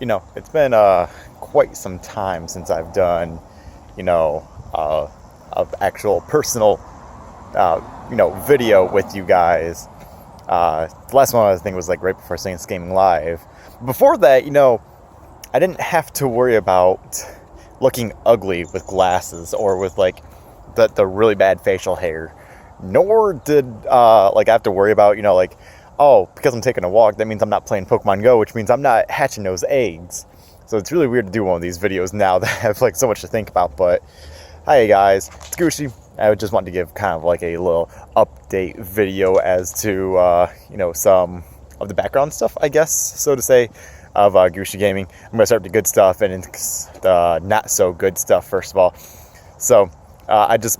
it's been quite some time since I've done, of actual personal, video with you guys. The last one I think was like right before Saints Gaming Live. Before that, I didn't have to worry about looking ugly with glasses or with like the really bad facial hair. Nor did I have to worry about, oh, because I'm taking a walk, that means I'm not playing Pokemon Go, which means I'm not hatching those eggs. So it's really weird to do one of these videos now that I have like so much to think about. But hi guys, it's Gooshi. I just wanted to give kind of like a little update video as to some of the background stuff, I guess, so to say, of GooshiGaming. I'm gonna start with the good stuff and the not so good stuff first of all. So I just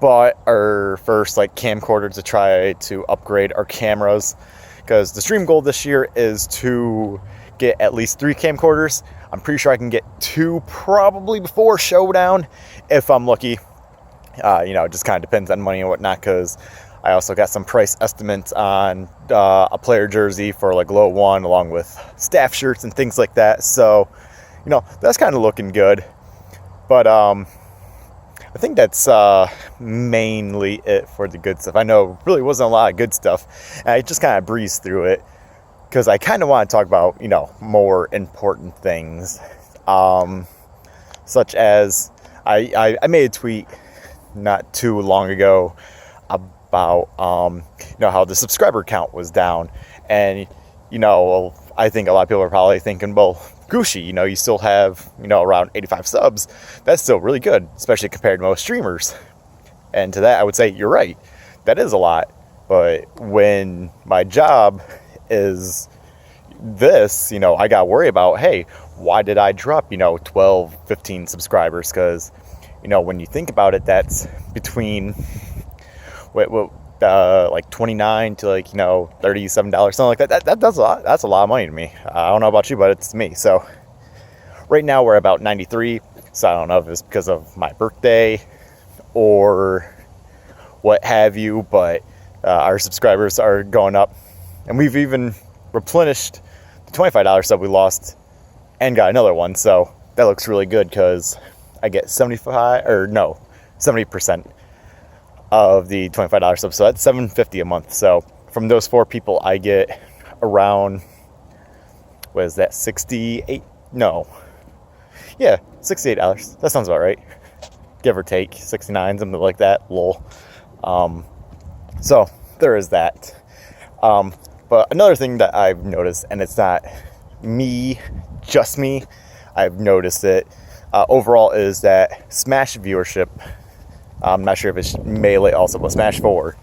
bought our first like camcorder to try to upgrade our cameras, because the stream goal this year is to get at least 3 camcorders. I'm pretty sure I can get 2 probably before Showdown if I'm lucky. It just kind of depends on money and whatnot, because I also got some price estimates on a player jersey for like low 1 along with staff shirts and things like that. So that's kind of looking good. But I think that's mainly it for the good stuff. I know really wasn't a lot of good stuff, and I just kind of breezed through it because I kind of want to talk about, more important things, such as I made a tweet not too long ago about, how the subscriber count was down, and, I think a lot of people are probably thinking, well, Gooshi, you still have, around 85 subs. That's still really good, especially compared to most streamers. And to that, I would say, you're right. That is a lot. But when my job is this, I got to worry about, hey, why did I drop, 12, 15 subscribers? Because, when you think about it, that's between, like $29 to like, $37, something like that. That's a lot. That's a lot of money to me. I don't know about you, but it's me. So right now we're about 93. So I don't know if it's because of my birthday or what have you, but our subscribers are going up, and we've even replenished the $25 sub we lost and got another one. So that looks really good, because I get 70% of the $25 sub, so that's $7.50 a month. So from those 4 people, I get around, what is that, $68? No, yeah, $68. That sounds about right, give or take, 69, something like that. Lol. So there is that. But another thing that I've noticed, and it's not just me, I've noticed it overall, is that Smash viewership, I'm not sure if it's Melee also, but Smash 4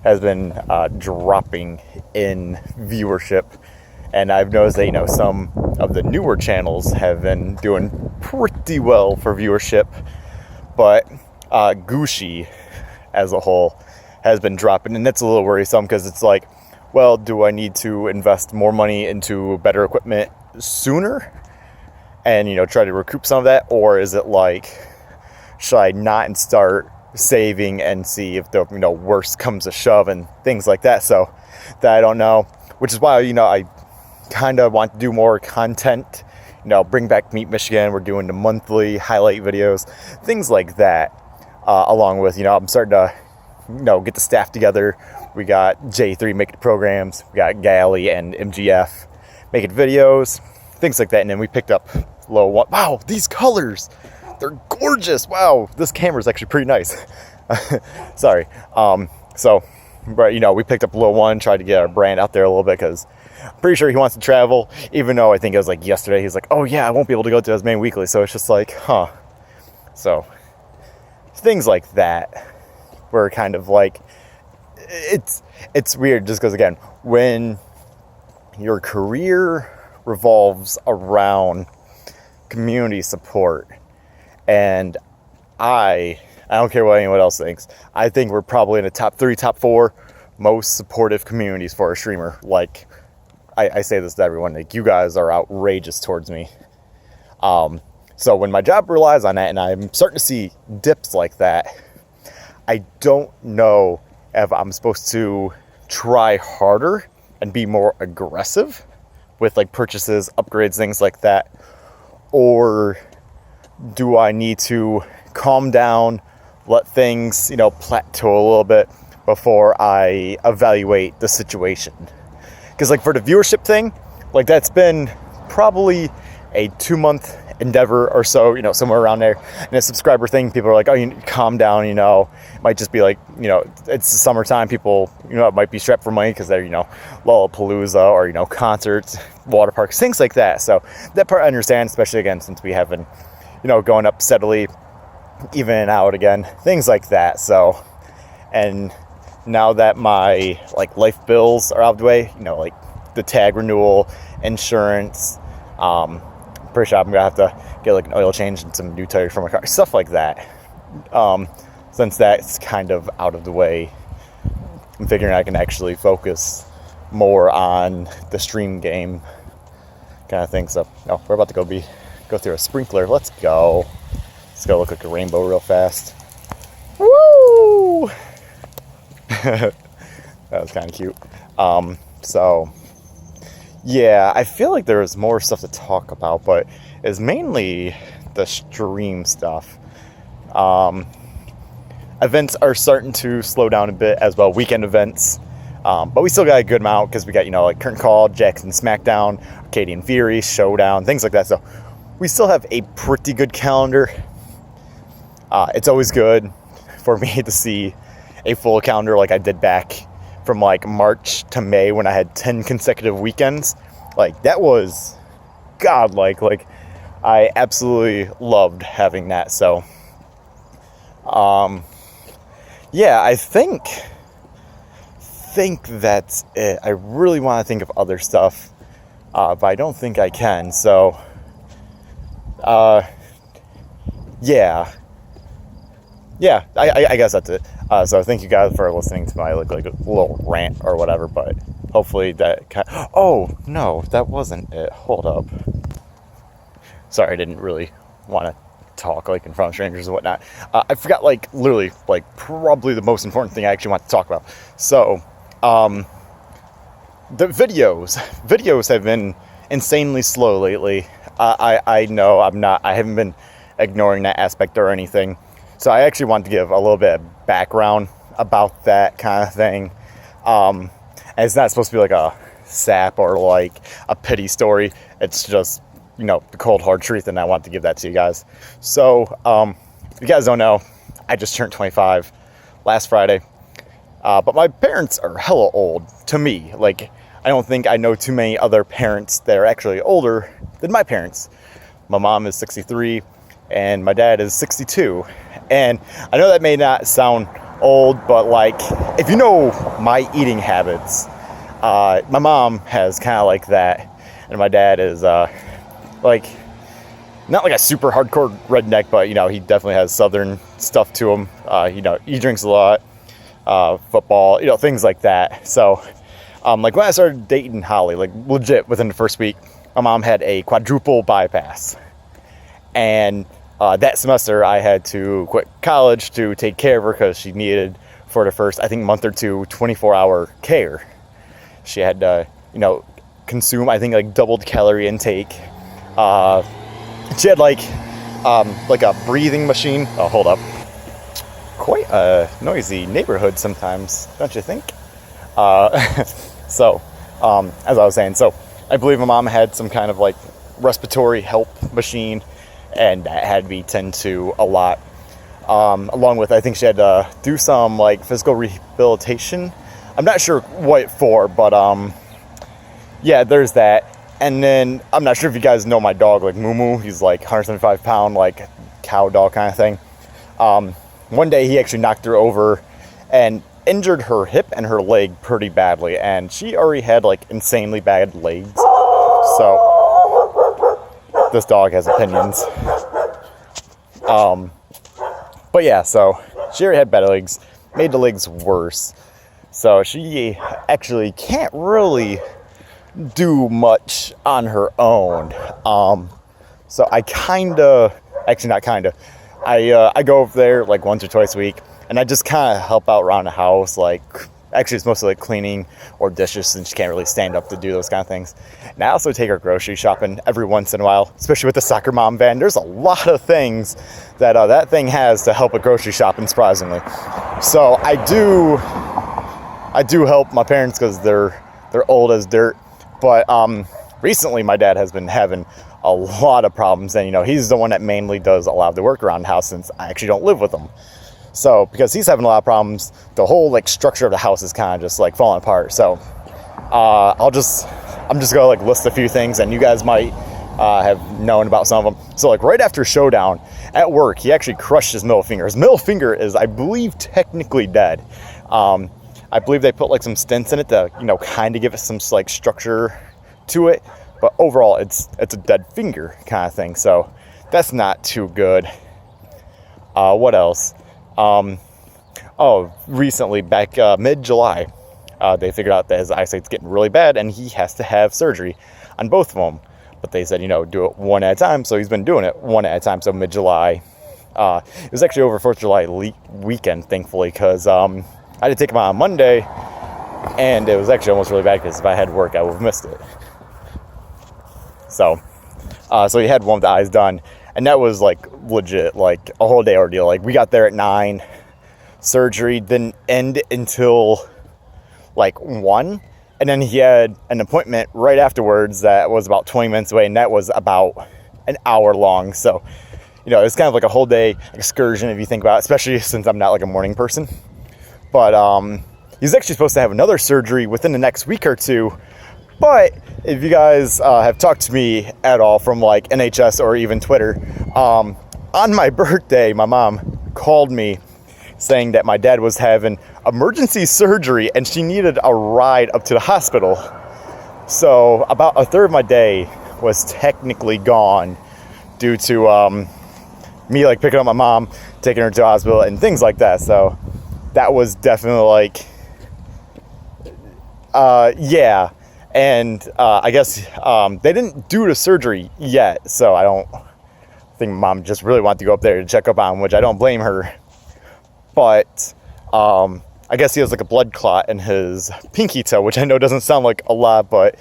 has been dropping in viewership. And I've noticed that, some of the newer channels have been doing pretty well for viewership. But Gooshi as a whole has been dropping. And that's a little worrisome, because it's like, well, do I need to invest more money into better equipment sooner and, try to recoup some of that? Or is it like, should I not and start saving and see if the worst comes to shove and things like that? So that I don't know, which is why I kind of want to do more content, bring back Meet Michigan. We're doing the monthly highlight videos, things like that, along with I'm starting to get the staff together. We got J3 making programs, we got Galley and MGF making videos, things like that. And then we picked up low 1. Wow, these colors, they're gorgeous. Wow, this camera is actually pretty nice. Sorry. But we picked up Low 1, tried to get our brand out there a little bit, because I'm pretty sure he wants to travel, even though I think it was like yesterday, he's like, oh yeah, I won't be able to go to his main weekly. So it's just like, huh. So things like that were kind of like, it's weird, just because, again, when your career revolves around community support, and I don't care what anyone else thinks, I think we're probably in the top 3, top 4 most supportive communities for a streamer. Like, I say this to everyone, like, you guys are outrageous towards me. So when my job relies on that, and I'm starting to see dips like that, I don't know if I'm supposed to try harder and be more aggressive, with like purchases, upgrades, things like that? Or do I need to calm down, let things, plateau a little bit before I evaluate the situation? Because like for the viewership thing, like that's been probably a 2-month endeavor or so, somewhere around there. And a subscriber thing, people are like, oh, you calm down, it might just be like, it's the summertime, people, it might be strapped for money because they're, Lollapalooza or, concerts, water parks, things like that. So that part I understand, especially again, since we have been, going up steadily, even and out again, things like that. So, and now that my like life bills are out of the way, like the tag renewal, insurance, pretty sure I'm gonna have to get like an oil change and some new tires for my car, stuff like that. Since that's kind of out of the way, I'm figuring I can actually focus more on the stream game kind of thing. So, we're about to go through a sprinkler. Let's go. Let's go look like a rainbow real fast. Woo! That was kind of cute. So yeah, I feel like there was more stuff to talk about, but it's mainly the stream stuff. Events are starting to slow down a bit as well, weekend events. But we still got a good amount because we got, like Curtain Call, Jackson SmackDown, Arcadian Fury, Showdown, things like that. So we still have a pretty good calendar. It's always good for me to see a full calendar like I did back from like March to May when I had 10 consecutive weekends. Like that was godlike. Like I absolutely loved having that. So yeah, I think that's it. I really want to think of other stuff, but I don't think I can. So yeah, I guess that's it. So thank you guys for listening to my like a little rant or whatever, but hopefully that oh no, that wasn't it. Hold up. Sorry, I didn't really want to talk like in front of strangers and whatnot. I forgot like literally like probably the most important thing I actually want to talk about. So the videos have been insanely slow lately. I know I haven't been ignoring that aspect or anything. So I actually want to give a little bit of background about that kind of thing. And it's not supposed to be like a sap or like a pity story. It's just, the cold hard truth, and I want to give that to you guys. So if you guys don't know, I just turned 25 last Friday. But my parents are hella old to me. Like, I don't think I know too many other parents that are actually older than my parents. My mom is 63 and my dad is 62. And I know that may not sound old, but like, if you know my eating habits, my mom has kind of like that. And my dad is like, not like a super hardcore redneck, but he definitely has southern stuff to him. He drinks a lot, football, things like that. So like when I started dating Holly, like legit within the first week, my mom had a quadruple bypass. And that semester I had to quit college to take care of her because she needed, for the first, I think, month or two, 24-hour care. She had to, consume, I think, like doubled calorie intake. She had like a breathing machine. Oh, hold up. Quite a noisy neighborhood sometimes, don't you think? So, as I was saying, so I believe my mom had some kind of like respiratory help machine, and that had to be tended to a lot. Along with, I think she had to do some like physical rehabilitation. I'm not sure what for, but yeah, there's that. And then I'm not sure if you guys know my dog, like Moo. He's like 175 pound, like cow dog kind of thing. One day he actually knocked her over and injured her hip and her leg pretty badly, and she already had like insanely bad legs. So this dog has opinions. But yeah, so she already had bad legs, made the legs worse. So she actually can't really do much on her own. So I I go over there like once or twice a week, and I just kind of help out around the house, like Actually, it's mostly like cleaning or dishes since she can't really stand up to do those kind of things. And I also take her grocery shopping every once in a while, especially with the soccer mom van. There's a lot of things that that thing has to help with grocery shopping, surprisingly. So I do help my parents because they're old as dirt. But recently my dad has been having a lot of problems, and he's the one that mainly does a lot of the work around the house since I actually don't live with him. So because he's having a lot of problems, the whole like structure of the house is kind of just like falling apart. So I'm just gonna like list a few things, and you guys might have known about some of them. So like right after Showdown at work, he actually crushed his middle finger. His middle finger is, I believe, technically dead. I believe they put like some stents in it to kind of give it some like structure to it, but overall it's a dead finger kind of thing. So that's not too good. What else? Recently, back mid-July, they figured out that his eyesight's getting really bad and he has to have surgery on both of them. But they said, do it one at a time. So he's been doing it one at a time. So mid-July, it was actually over 4th of July weekend, thankfully, because I had to take him out on Monday, and it was actually almost really bad because if I had work, I would have missed it. So he had one of the eyes done. And that was like legit, like a whole day ordeal. Like we got there at 9, surgery didn't end until like 1. And then he had an appointment right afterwards that was about 20 minutes away, and that was about an hour long. So, it's kind of like a whole day excursion if you think about it, especially since I'm not like a morning person. But he's actually supposed to have another surgery within the next week or two. But if you guys have talked to me at all from like NHS or even Twitter, on my birthday, my mom called me saying that my dad was having emergency surgery and she needed a ride up to the hospital. So about a third of my day was technically gone due to me like picking up my mom, taking her to the hospital and things like that. So that was definitely like, yeah. And I guess they didn't do the surgery yet, so I don't think Mom just really wanted to go up there to check up on him, which I don't blame her. But I guess he has like a blood clot in his pinky toe, which I know doesn't sound like a lot, but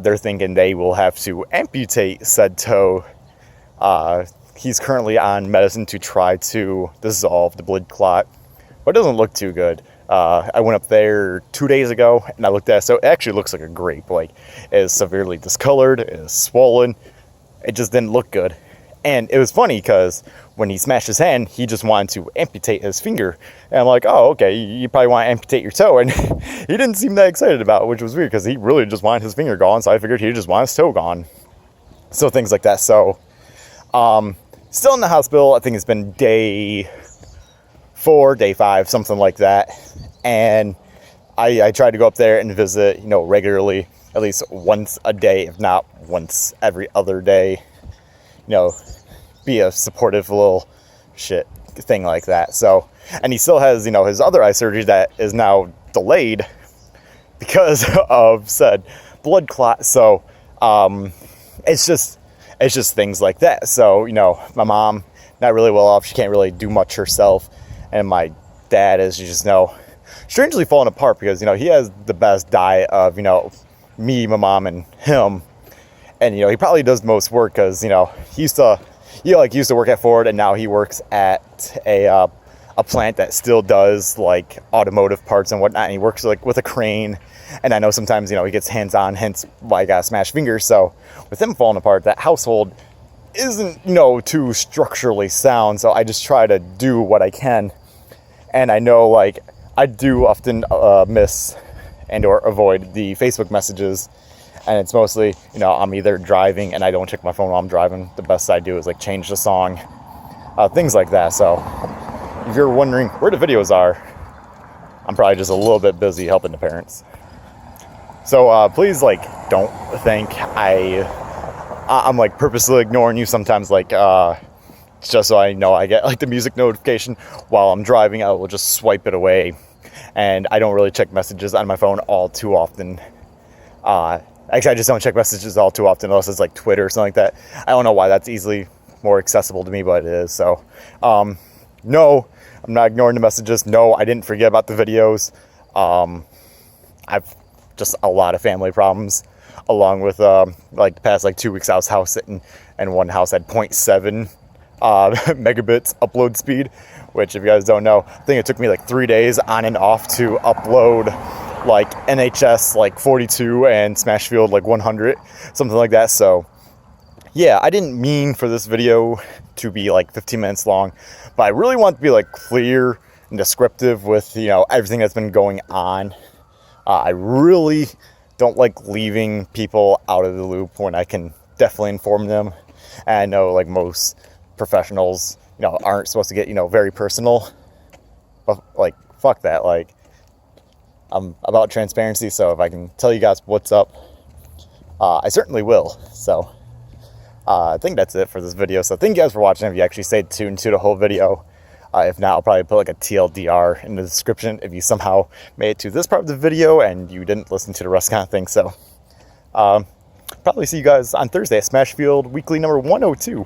they're thinking they will have to amputate said toe. He's currently on medicine to try to dissolve the blood clot, but it doesn't look too good. I went up there 2 days ago and I looked at it, so it actually looks like a grape. Like, it is severely discolored, it is swollen, it just didn't look good. And it was funny because when he smashed his hand, he just wanted to amputate his finger. And I'm like, oh, okay, you probably want to amputate your toe. And he didn't seem that excited about it, which was weird because he really just wanted his finger gone, so I figured he just wanted his toe gone. So things like that. So, still in the hospital. I think it's been day 4, day 5, something like that. And I tried to go up there and visit, regularly, at least once a day, if not once every other day. Be a supportive little shit thing like that. So, and he still has, his other eye surgery that is now delayed because of said blood clot. So, it's just things like that. So, my mom, not really well off. She can't really do much herself. And my dad is, strangely falling apart because, he has the best diet of, me, my mom, and him. And, he probably does most work because, he used to work at Ford, and now he works at a plant that still does like automotive parts and whatnot. And he works like with a crane. And I know sometimes, he gets hands-on, hence why I got smashed fingers. So with him falling apart, that household isn't, too structurally sound. So I just try to do what I can. And I know, like, I do often miss and or avoid the Facebook messages. And it's mostly, I'm either driving and I don't check my phone while I'm driving. The best I do is like change the song, things like that. So if you're wondering where the videos are, I'm probably just a little bit busy helping the parents. So please, like, don't think I'm like purposely ignoring you sometimes, like, just so I know I get like the music notification while I'm driving. I will just swipe it away, and I don't really check messages on my phone all too often. Actually, I just don't check messages all too often unless it's like Twitter or something like that. I don't know why that's easily more accessible to me, but it is. So, no, I'm not ignoring the messages. No, I didn't forget about the videos. I've just a lot of family problems, along with like the past like 2 weeks I was house sitting, and one house had 0.7 megabits upload speed, which, if you guys don't know, I think it took me like 3 days on and off to upload like NHS like 42 and Smashfield like 100, something like that. So yeah, I didn't mean for this video to be like 15 minutes long, but I really want to be like clear and descriptive with, you know, everything that's been going on. I really don't like leaving people out of the loop when I can definitely inform them. And I know like most professionals, you know, aren't supposed to get, you know, very personal, but like, fuck that. Like, I'm about transparency, so if I can tell you guys what's up, I certainly will. So I think that's it for this video. So thank you guys for watching. If you actually stayed tuned to the whole video, if not, I'll probably put like a TLDR in the description if you somehow made it to this part of the video and you didn't listen to the rest kind of thing. So probably see you guys on Thursday at Smashfield Weekly number 102.